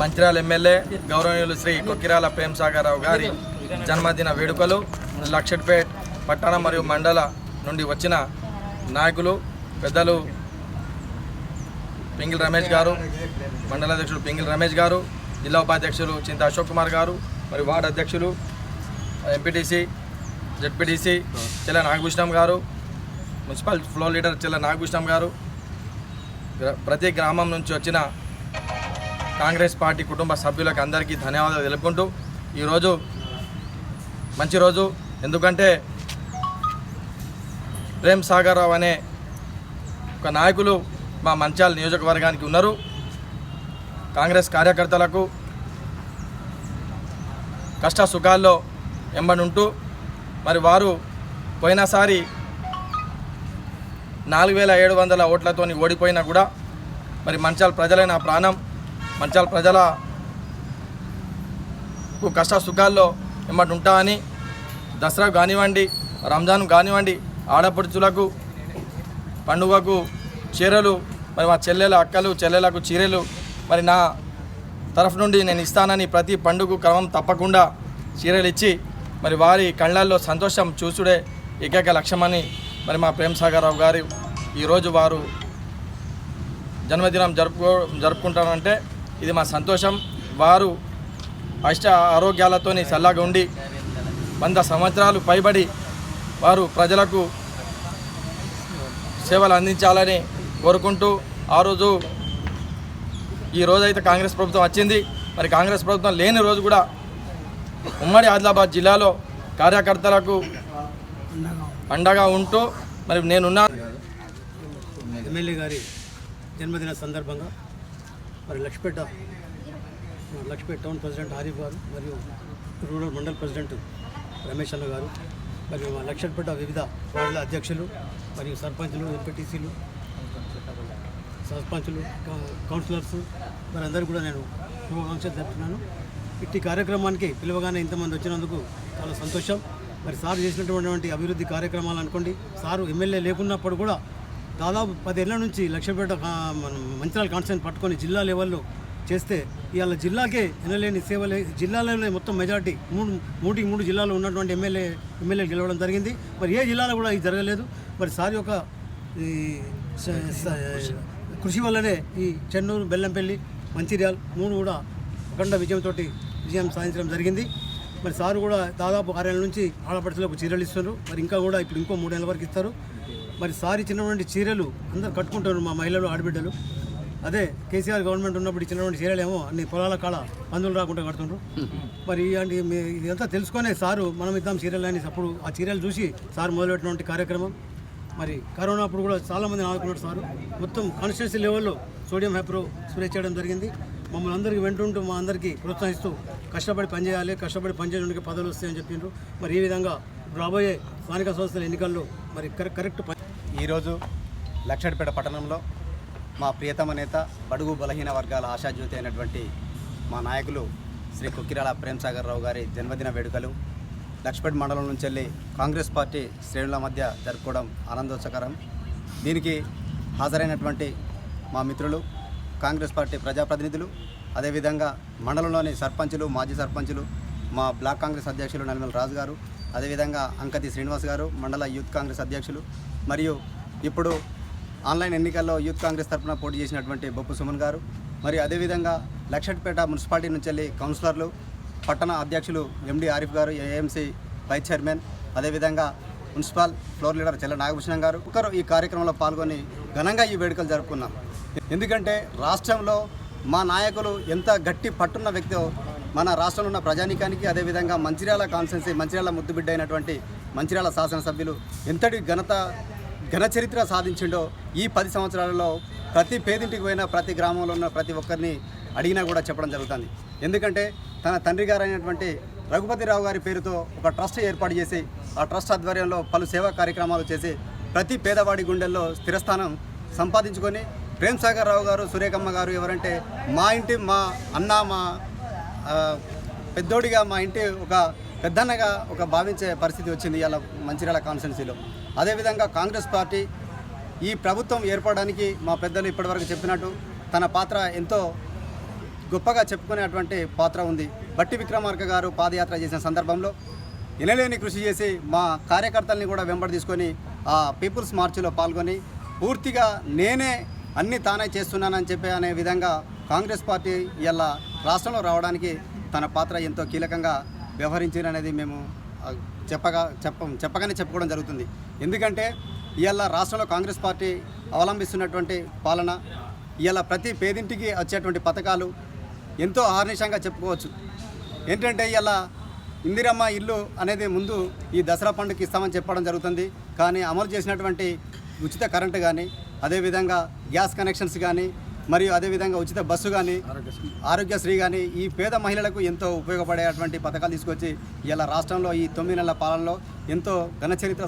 Mancherial MLA గౌరవనీయులు శ్రీ కొక్కిరాల ప్రేమ్ సాగర్ రావు గారి జన్మదిన వేడుకలు లక్షట్పేట్ పట్టణ మరియు మండల నుండి వచ్చిన నాయకులు పెద్దలు పింగిల్ రమేష్ గారు, మండల అధ్యక్షులు పింగిల్ రమేష్ గారు, జిల్లా ఉపాధ్యక్షులు చింత అశోక్ కుమార్ గారు, మరియు వార్డు అధ్యక్షులు ఎంపీటీసీ జెడ్పీటీసీ చెల్ల నాగభూషణం గారు, మున్సిపల్ ఫ్లోర్ లీడర్ చెల్ల నాగభూషణం గారు, ప్రతి గ్రామం నుంచి వచ్చిన కాంగ్రెస్ పార్టీ కుటుంబ సభ్యులకు అందరికీ ధన్యవాదాలు తెలుపుకుంటూ ఈరోజు మంచి రోజు. ఎందుకంటే ప్రేమ్ సాగర్ రావు అనే ఒక నాయకులు మా మంచిర్యాల నియోజకవర్గానికి ఉన్నారు. కాంగ్రెస్ కార్యకర్తలకు కష్ట సుఖాల్లో ఎంబడుంటూ మరి వారు పోయినసారి 4700 ఓట్లతో ఓడిపోయినా కూడా మరి మంచిర్యాల ప్రజలైన ప్రాణం మంచిర్యాల ప్రజలకు కష్ట సుఖాల్లో ఎంబడి ఉంటా అని దసరా కానివ్వండి, రంజాన్ కానివ్వండి, ఆడపడుచులకు పండుగకు చీరలు మరి మా చెల్లెలకు చీరలు మరి నా తరఫు నుండి నేను ఇస్తానని ప్రతి పండుగ క్రమం తప్పకుండా చీరలు ఇచ్చి మరి వారి కళ్ళల్లో సంతోషం చూసుడే ఏకైక లక్ష్యమని మరి మా ప్రేమ్ సాగర్ రావు గారు ఈరోజు వారు జన్మదినం జరుపుకుంటారంటే ఇది మా సంతోషం. వారు అష్ట ఆరోగ్యాలతోని చల్లగా ఉండి 100 సంవత్సరాలు పైబడి వారు ప్రజలకు సేవలు అందించాలని కోరుకుంటూ ఈ రోజైతే కాంగ్రెస్ ప్రభుత్వం వచ్చింది. మరి కాంగ్రెస్ ప్రభుత్వం లేని రోజు కూడా ఉమ్మడి ఆదిలాబాద్ జిల్లాలో కార్యకర్తలకు అండగా ఉంటూ మరి నేనున్నా. ఎమ్మెల్యే గారి జన్మదిన సందర్భంగా మరి లక్ష్పేట టౌన్ ప్రెసిడెంట్ ఆరిఫ్ గారు మరియు రూరల్ మండల్ ప్రెసిడెంట్ రమేష్ అన్న గారు మరియు మా లక్ష్పేట వివిధ వార్డుల అధ్యక్షులు మరియు సర్పంచులు, ఎంపీటీసీలు, కౌన్సిలర్స్ మరి అందరూ కూడా నేను శుభాకాంక్షలు తెలుపుతున్నాను. ఇట్టి కార్యక్రమానికి పిలవగానే ఇంతమంది వచ్చినందుకు చాలా సంతోషం. మరి సార్ చేసినటువంటి అభివృద్ధి కార్యక్రమాలు అనుకోండి, సారు ఎమ్మెల్యే లేకున్నప్పుడు కూడా దాదాపు 10 ఏళ్ల నుంచి లక్ష్మీపేట మంచిర్యాల కాన్స్టిట్యూన్సీ పట్టుకొని జిల్లా లెవెల్లో చేస్తే ఇవాళ జిల్లాకే ఎనలేని సేవలే జిల్లాలో మొత్తం మెజార్టీ 3 జిల్లాలో ఉన్నటువంటి ఎమ్మెల్యేలు గెలవడం జరిగింది. మరి ఏ జిల్లాలో కూడా ఇది జరగలేదు. మరి సార్ యొక్క కృషి వల్లనే ఈ చెన్నూరు, బెల్లంపల్లి, మంచిర్యాల 3 కూడా అఖండ విజయం సాధించడం జరిగింది. మరి సారు కూడా దాదాపు 6 ఏళ్ళ నుంచి ఆడపడుచులకు చీరలు ఇస్తున్నారు. మరి ఇంకా కూడా ఇప్పుడు ఇంకో 3 ఏళ్ళ వరకు ఇస్తారు. మరి సార్ ఇచ్చినటువంటి చీరలు అందరు కట్టుకుంటారు మా మహిళలు, ఆడబిడ్డలు. అదే కేసీఆర్ గవర్నమెంట్ ఉన్నప్పుడు ఇచ్చినటువంటి చీరలేమో అన్ని పొలాల కాడ పందులు రాకుండా కడుతుండ్రు. మరి ఇదంతా తెలుసుకునే సారు మనం ఇద్దాం చీరలు అని అప్పుడు ఆ చీరలు చూసి సార్ మొదలుపెట్టినటువంటి కార్యక్రమం. మరి కరోనా అప్పుడు కూడా చాలామంది ఆదుకున్నారు సారు. మొత్తం కాన్స్టిట్యున్సీ లెవెల్లో సోడియం హైప్రో స్ప్రే చేయడం జరిగింది. మమ్మల్ని అందరికీ వెంటుంటూ మా అందరికీ ప్రోత్సహిస్తూ కష్టపడి పనిచేయడానికి పదవులు వస్తాయని చెప్పిండ్రు. మరి ఈ విధంగా రాబోయే స్థానిక సంస్థల ఎన్నికల్లో మరి కరెక్ట్ ఈరోజు లక్షట్పేట పట్టణంలో మా ప్రియతమ నేత, బడుగు బలహీన వర్గాల ఆశాజ్యోతి అయినటువంటి మా నాయకులు శ్రీ కొక్కిరాల ప్రేమ్ సాగర్ రావు గారి జన్మదిన వేడుకలు లక్షపేట మండలం నుంచి వెళ్ళి కాంగ్రెస్ పార్టీ శ్రేణుల మధ్య జరుపుకోవడం ఆనందోత్సకరం. దీనికి హాజరైనటువంటి మా మిత్రులు, కాంగ్రెస్ పార్టీ ప్రజాప్రతినిధులు, అదేవిధంగా మండలంలోని సర్పంచులు, మాజీ సర్పంచులు, మా బ్లాక్ కాంగ్రెస్ అధ్యక్షులు నల్మల్ రాజు గారు, అదేవిధంగా అంకతి శ్రీనివాస్ గారు, మండల యూత్ కాంగ్రెస్ అధ్యక్షులు, మరియు ఇప్పుడు ఆన్లైన్ ఎన్నికల్లో యూత్ కాంగ్రెస్ తరఫున పోటీ చేసినటువంటి బొప్పు సుమన్ గారు, మరియు అదేవిధంగా లక్షట్పేట మున్సిపాలిటీ నుంచి వెళ్ళి కౌన్సిలర్లు, పట్టణ అధ్యక్షులు ఎండి ఆరిఫ్ గారు, ఏఎంసీ వైస్ చైర్మన్, అదేవిధంగా మున్సిపల్ ఫ్లోర్ లీడర్ చెల్ల నాగభూషణం గారు ఒకరు ఈ కార్యక్రమంలో పాల్గొని ఘనంగా ఈ వేడుకలు జరుపుకున్నాం. ఎందుకంటే రాష్ట్రంలో మా నాయకులు ఎంత గట్టి పట్టున్న వ్యక్తో మన రాష్ట్రంలో ఉన్న ప్రజానీకానికి, అదేవిధంగా మంచిర్యాల కాన్స్టిట్యున్సీ, మంచిర్యాల ముద్దుబిడ్డ అయినటువంటి మంచిర్యాల శాసనసభ్యులు ఎంతటి ఘన చరిత్ర సాధించిండో ఈ 10 సంవత్సరాలలో ప్రతి పేదింటికి పోయినా, ప్రతి గ్రామంలో ఉన్న ప్రతి ఒక్కరిని అడిగినా కూడా చెప్పడం జరుగుతుంది. ఎందుకంటే తన తండ్రి గారు అయినటువంటి రఘుపతిరావు గారి పేరుతో ఒక ట్రస్ట్ ఏర్పాటు చేసి ఆ ట్రస్ట్ ఆధ్వర్యంలో పలు సేవా కార్యక్రమాలు చేసి ప్రతి పేదవాడి గుండెల్లో స్థిరస్థానం సంపాదించుకొని ప్రేమ్ సాగర్ రావు గారు, సురేఖమ్మ గారు ఎవరంటే మా అన్న, మా పెద్దోడిగా, మా ఇంటి ఒక పెద్దన్నగా భావించే పరిస్థితి వచ్చింది ఇవాళ మంచిర్యాల కాన్స్టిట్యున్సీలో. అదేవిధంగా కాంగ్రెస్ పార్టీ ఈ ప్రభుత్వం ఏర్పడడానికి మా పెద్దలు ఇప్పటివరకు చెప్పినట్టు తన పాత్ర ఎంతో గొప్పగా చెప్పుకునేటువంటి పాత్ర ఉంది. బట్టి విక్రమార్క గారు పాదయాత్ర చేసిన సందర్భంలో ఎనలేని కృషి చేసి మా కార్యకర్తల్ని కూడా వెంబడి తీసుకొని ఆ పీపుల్స్ మార్చిలో పాల్గొని పూర్తిగా నేనే అన్ని తానే చేస్తున్నానని చెప్పి అనే విధంగా కాంగ్రెస్ పార్టీ ఇలా రాష్ట్రంలో రావడానికి తన పాత్ర ఎంతో కీలకంగా వ్యవహరించిందనేది మేము చెప్పగానే చెప్పుకోవడం జరుగుతుంది. ఎందుకంటే ఇవాళ రాష్ట్రంలో కాంగ్రెస్ పార్టీ అవలంబిస్తున్నటువంటి పాలన, ఇవాళ ప్రతి పేదింటికి వచ్చేటువంటి పథకాలు ఎంతో ఆర్నిషంగా చెప్పుకోవచ్చు. ఏంటంటే ఇవాళ ఇందిరమ్మ ఇల్లు అనేది ముందు ఈ దసరా పండుగకి ఇస్తామని చెప్పడం జరుగుతుంది. కానీ అమలు చేసినటువంటి ఉచిత కరెంటు కానీ, అదేవిధంగా గ్యాస్ కనెక్షన్స్ కానీ, మరియు అదేవిధంగా ఉచిత బస్సు కానీ, ఆరోగ్యశ్రీ కానీ ఈ పేద మహిళలకు ఎంతో ఉపయోగపడేటువంటి పథకాలు తీసుకొచ్చి ఇలా రాష్ట్రంలో ఈ 9 నెలల పాలనలో ఎంతో ఘన చరిత్ర